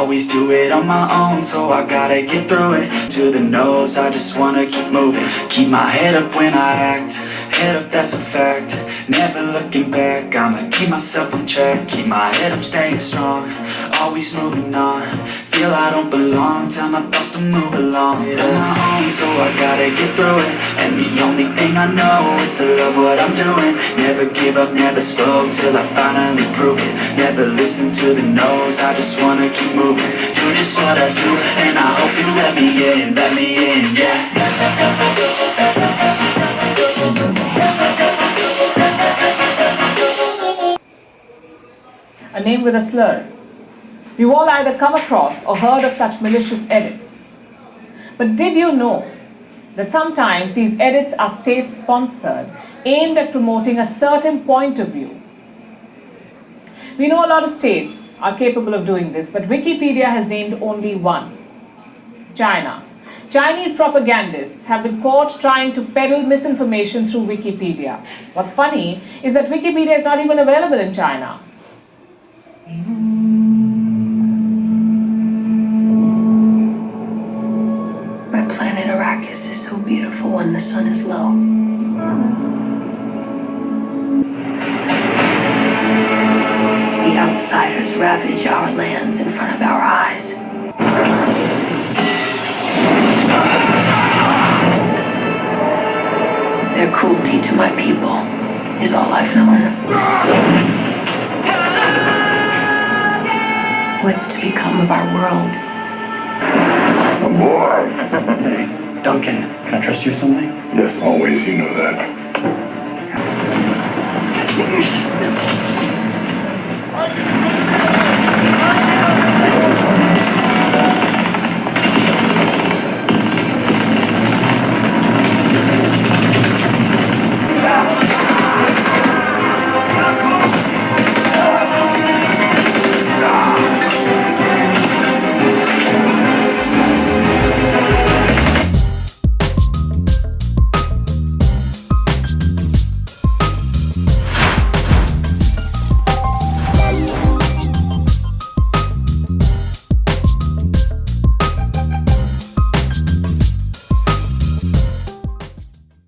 always do it on my own, so I gotta get through it. To the nose, I just wanna keep moving. Keep my head up when I act, head up, that's a fact. Never looking back, I'ma keep myself on track. Keep my head up, staying strong, always moving on. Feel I don't belong, tell my thoughts to move along. On my own, so I gotta get through it. And the only thing I know is to love what I'm doing. Never give up, never slow, till I finally prove it. Never listen to the no's, I just wanna keep moving. Do just what I do, and I hope you let me in, yeah. A name with a slur. We've all either come across or heard of such malicious edits. But did you know that sometimes these edits are state-sponsored, aimed at promoting a certain point of view? We know a lot of states are capable of doing this, but Wikipedia has named only one: China. Chinese propagandists have been caught trying to peddle misinformation through Wikipedia. What's funny is that Wikipedia is not even available in China. My planet Arrakis is so beautiful when the sun is low. The outsiders ravage our lands in front of our eyes. Their cruelty to my people is all I've known. What's to become of our world? A boy! Hey, Duncan, can I trust you with something? Yes, always, you know that.